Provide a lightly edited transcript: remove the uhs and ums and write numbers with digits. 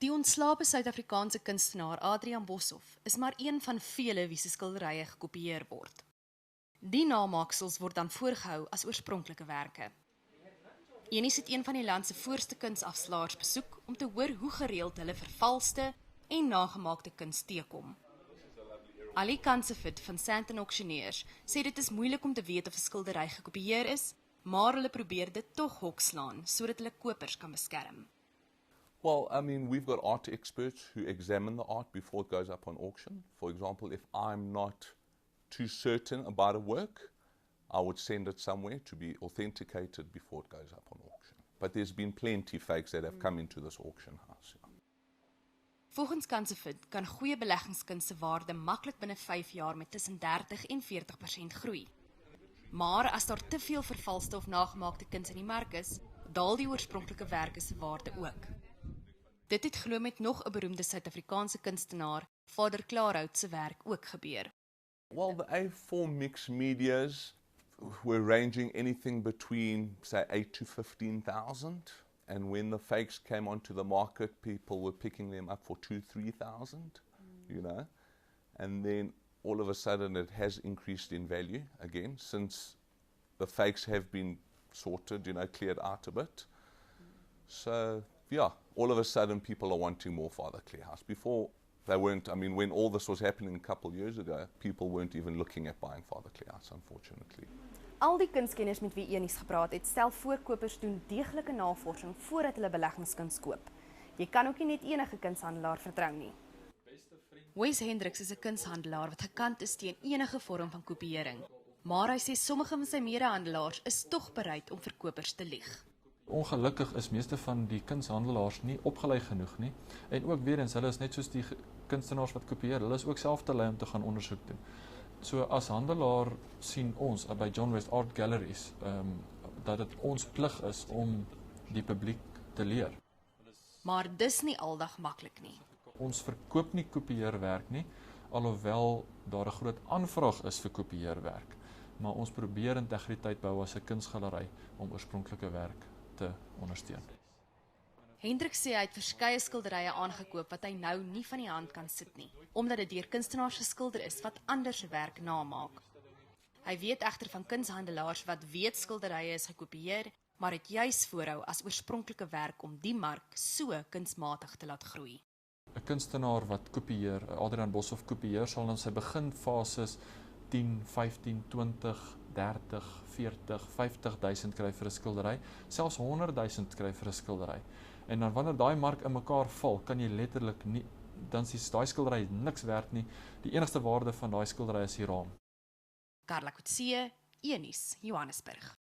Die ontslape Suid-Afrikaanse kunstenaar Adrian Boshoff is maar een van vele wie se skilderye gekopieer word. Die namaaksels word dan voorgehou as oorspronklike werke. Eunice het een van die land se voorste kunsafslaers besoek om te hoor hoe gereeld hulle vervalste en nagemaakte kuns teekom. Ali Kansefit van Sandton Auctioneers sê dit is moeilik om te weet of 'n skildery gekopieer is, maar hulle probeer dit tog hokslaan sodat hulle kopers kan beskerm. Well, I mean, we've got art experts who examine the art before it goes up on auction. For example, if I'm not too certain about a work, I would send it somewhere to be authenticated before it goes up on auction. But there's been plenty fakes that have come into this auction house. Yeah. Volgens Kansefit kan goeie beleggingskuns se waarde maklik binne 5 jaar met tussen 30 en 40% groei. Maar as daar te veel vervalste of nagemaakte kuns in die mark is, daal die oorspronklike werke se waarde ook. Dit het glo met nog 'n beroemde Suid-Afrikaanse kunstenaar, Vader Klaarhout se werk ook gebeur. Well, the A4 mixed medias were ranging anything between, say, 8 to 15,000. And when the fakes came onto the market, people were picking them up for 2,000, 3,000, you know. And then all of a sudden it has increased in value again since the fakes have been sorted, cleared out a bit. So, yeah, all of a sudden people are wanting more Father Kleerhuis. Before they weren't, I mean, when all this was happening a couple of years ago, people weren't even looking at buying Father Kleerhuis, unfortunately. Al die kunskenners met wie Eunice gepraat het, stel voor kopers doen deeglike navorsing voordat hulle beleggingskuns koop. Jy kan ook nie net enige kunshandelaar vertrou nie. Wes Hendricks is 'n kunshandelaar wat gekant is teen enige vorm van kopiëring, maar hy sê sommige van sy medehandelaars is tog bereid om vir kopers te lieg. Ongelukkig is meeste van die kunshandelaars nie opgelei genoeg nie, en ook weer eens, hulle is net soos die kunstenaars wat kopieer, hulle is ook self te lui om te gaan ondersoek doen. So as handelaar sien ons by John West Art Galleries dat dit ons plig is om die publiek te leer. Maar dis nie aldag maklik nie. Ons verkoop nie kopieerwerk nie, alhoewel daar 'n groot aanvraag is vir kopieerwerk. Maar ons probeer integriteit bou as 'n kunsgalery om oorspronklike werk te ondersteun. Hendricks sê hy het verskeie skilderye aangekoop wat hy nou nie van die hand kan sit nie, omdat dit deur kunstenaars geskilder is wat ander se werk namaak. Hy weet egter van kunshandelaars wat weet skilderye is gekopieer, maar het juis voorhou as oorspronklike werk om die mark so kunsmatig te laat groei. 'n Kunstenaar wat kopieer, Adrian Boshoff kopieer, sal in sy beginfases 10, 15, 20, 30, 40, 50,000 kry vir 'n skildery, selfs 100,000 kry vir 'n skildery. En dan wanneer daai mark in mekaar val, kan jy letterlik nie, dan is daai skildery niks werd nie. Die enigste waarde van daai skildery is die raam. Carla Coetzee, Eunice, Johannesburg.